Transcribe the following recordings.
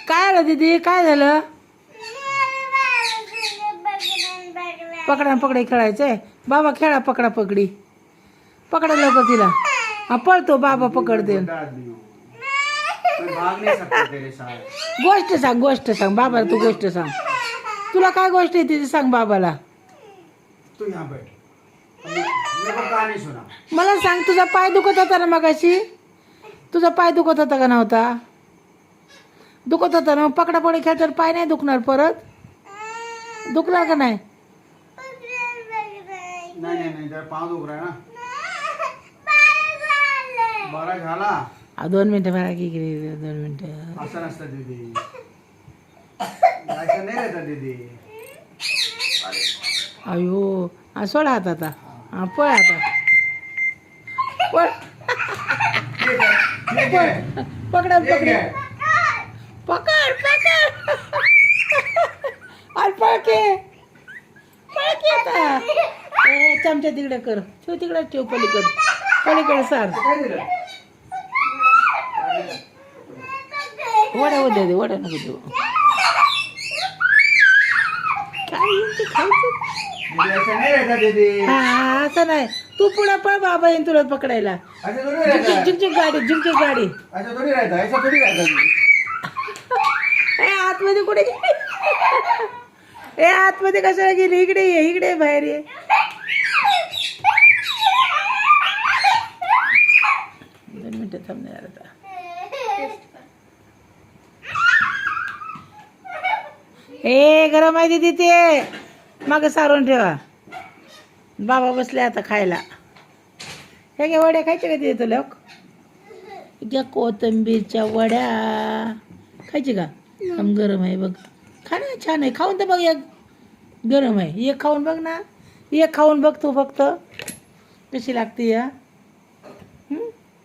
काय आलं दीदी, काय झालं? पकडा पकडी खेळायचंय. बाबा खेळा पकडा पकडी. पकडा लवकर तिला. हा पळतो बाबा पकडते. गोष्ट सांग, गोष्ट सांग बाबाला. तू गोष्ट सांग. तुला काय गोष्ट आहे तिची सांग बाबाला. मला सांग, तुझा पाय दुखत होता ना मगाशी? तुझा पाय दुखत होता का नव्हता? दुखत होता ना. पकडा पकडी खेळताना पाय नाही दुखणार परत? दुखणार का नाही? दोन मिनिटं मला की 2 मिनिटं. असं नसतं दीदी. अयो सोडा हात आता. हा पळ आता. पळ. पकडा पकडी. पकड पकड. अरे पळके. पळके आता. चमचा तिकडे कर. ठेव तिकडे, ठेव पलीकडे. पलीकडे सार. वडा होऊ दे, वडा नको देऊ. काय खायचं? हा असं नाही. तू पुढे पळ, बाबा येईन तुला पकडायला. झिकझिक गाडी, झिकझिक गाडी. आतमध्ये कुठे गेली? आतमध्ये कशाला गेली? इकडे ये, इकडे बाहेर ये. दोन मिनिटं थांबणार आता. गरम आहे दीदी ते. मागं सारून ठेवा. बाबा बसले आता खायला. हे घ्या वड्या खायच्या का तिथे तुला? घ्या कोथिंबीरच्या वड्या खायची का? गरम आहे बघ. खा ना, छान आहे. खाऊन तर बघ एक. गरम आहे. एक खाऊन बघ ना. एक खाऊन बघ तू फक्त कशी लागते या.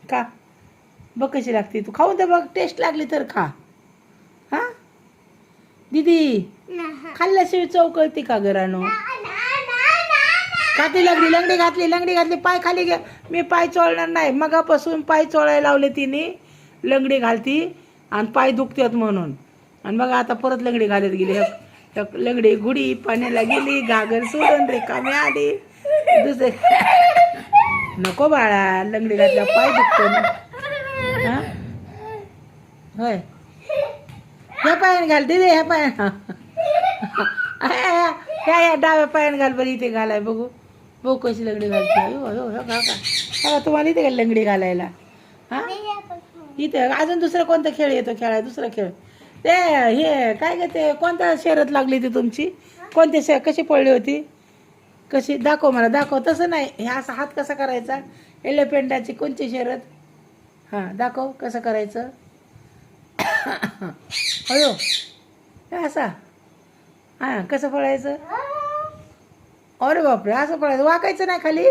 का बघ कशी लागते. तू खाऊन तर बघ. टेस्ट लागली तर खा. हा दीदी, खाल्ल्याशिवाय चव कळते का घरानो? खाती लंगडी, लंगडी घातली, लंगडी घातली. पाय खाली घ्या. मी पाय चोळणार नाही. मगापासून पाय चोळायला लावले तिने. लंगडी घालती आणि पाय दुखतात म्हणून. आणि बघा आता परत लंगडी घालत गेली. लंगडी गुडी पाण्याला गेली. घागर सोडून रिकामी आली. दुसरे नको बाळा, लंगडी घातल्या पाय दुखतो ना. हा होय. ह्या पायाने घाल दे. ह्या पाया ह्या डाव्या पायाने घाल बरं. इथे घालाय बघू. बघू कशी लंगडी घालते. हो तुम्हाला इथे का लंगडी घालायला? हा इथे अजून दुसरा कोणता खेळ येतो खेळाय? दुसरा खेळ ते हे काय का ते कोणता शर्यत लागली ती तुमची? कोणते कशी पडली होती? कशी दाखव मला, दाखव. तसं नाही. हे असा हात कसा करायचा? एलिफंटाची कोणती शर्यत? हां दाखव कसं करायचं. अयो हे असा. हां कसं पळायचं? अरे बापरे, असं पळायचं. वाकायचं नाही खाली,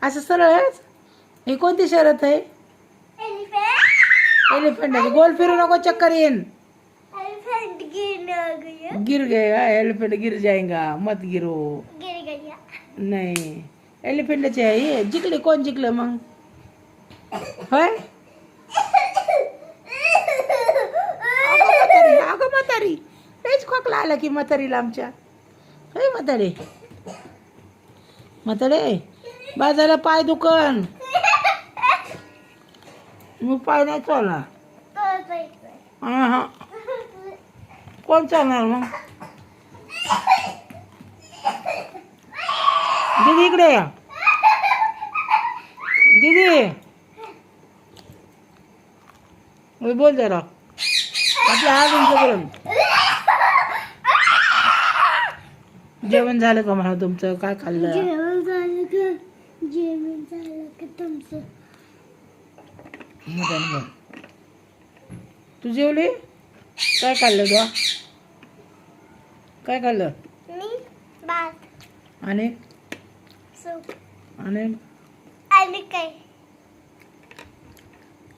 असं सरळच. ही कोणती शर्यत आहे? एलिफंटाची. गोल फिरू नको, चक्कर येईन. गिर गया एलिफेंट, गिर जाएगा मत गिरो. नाही एलिफंटाची आहे. जिंकली. कोण जिंकलं मग? होय अगं म्हातारी. लयच खोकला आला की म्हातारीला आमच्या. होय म्हातारे. म्हातारे बाजाला पाय दुकान. मग पाय नाही चालणार. हा कोण चालणार मग? दीदी इकडे या. दीदी बोल जरा. आपल्या आवाज. जेवण झालं का म्हणा तुमचं? काय खाल्लं? जेवण झालं का? जेवण झालं का तुमचं? तू जेवली? काय खाल्लं तुला? काय खाल्लं? भात आणि सूप आणि आणि काय?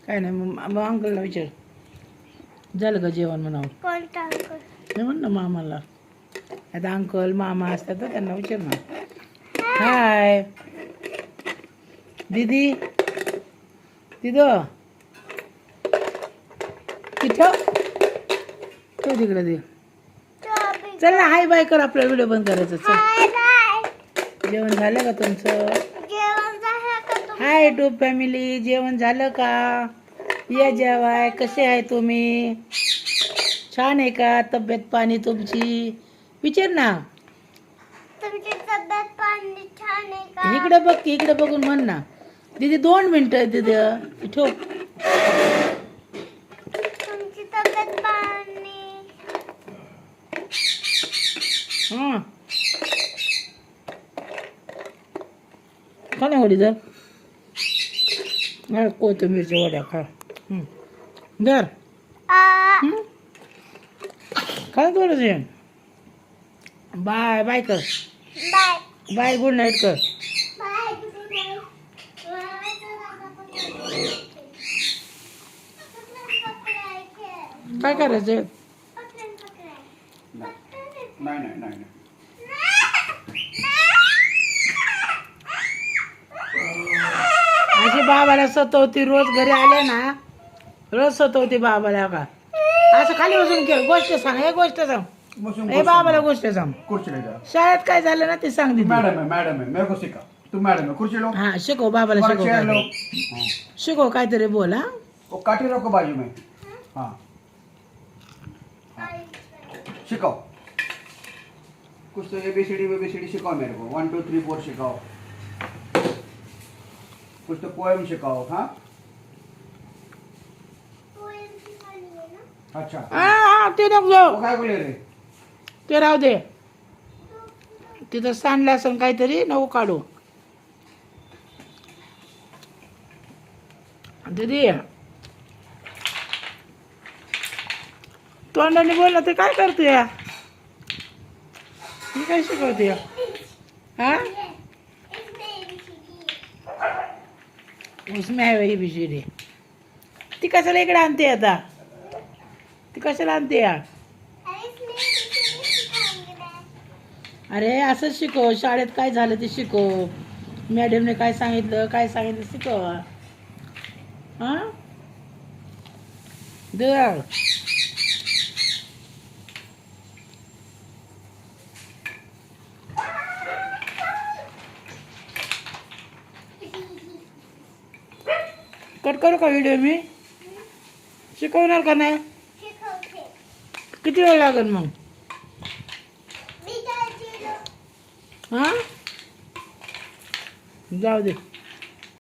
काय नाही. मग अंकलला विचार. झालं का जेवण म्हणावं? कोणता अंकल? हे म्हण ना मामाला. आता अंकल मामा असतात तर त्यांना विचार ना. हाय दीदी. दिदो ठेव ठेव तिकडे दे. चल ना हाय बाय कर, आपला व्हिडिओ बंद करायचा. चल बाय बाय. जेवण झालं का तुमचं? जेवण झालं का तुमचं? हाय युट्यूब फॅमिली, जेवण झालं का? या जेवाय. कसे आहे तुम्ही? छान आहे का तब्येत पाणी तुमची? विचार ना. तुमची तब्येत पाणी छान आहे का? इकडे बघ की, इकडे बघून म्हण ना. दीदी 2 मिनिटं दीदी ठेव. तुमची तब्येत पाणी हां खा ना वडी जर. कोथिंबीरच्या वड्या खा. धर. आ खा थोडंसे. बाय बाय कर. बाय बाय गुड नाईट कर. बाय. काय करायचं? नाही नाही नाही अशी बाबाला सतवती, रोज घरी आले ना रोज सतवती बाबाला का. असं खाली बसून खेळ. गोष्ट सांग, एक गोष्ट सांग. बसून ए बाबाला गोष्ट सांग. कुर्सी ले जा. शाळेत काय झालं ना ते सांग दीदी. मैडम है मेरे को सिखा. तू मैडम है, कुर्सी लो. हा शिकव बाबाला, तुम्हारा शिकव चेयर लो. काहीतरी. हाँ. शिकव काहीतरी बोल. हा वो काठी रखो बाजू में. हाँ सिखाओ. कुछ तो एबीसीडी सिखाओ मेरे को. 1 2 3 4 सिखाओ. कुछ तो पोएम सिखाओ. हाँ अच्छा. हा ते नको जाऊ. वो काय बोले रे. ते राहू दे. तिथं सांडलं असं काहीतरी नको काढू. दीदी तोंडाने बोलला ते काय करतोय? मी काय शिकवते? हा उसमें है वही बिजली. ती कशाला इकडे आणते आता? ती कशाला आणते या? अरे असं शिकव. शाळेत काय झालं ते शिकव. मॅडमने काय सांगितलं शिकव. हा दर. कट करू का व्हिडिओ मी? शिकवणार का नाही? किती वेळ लागेल मग? हा जाऊ दे.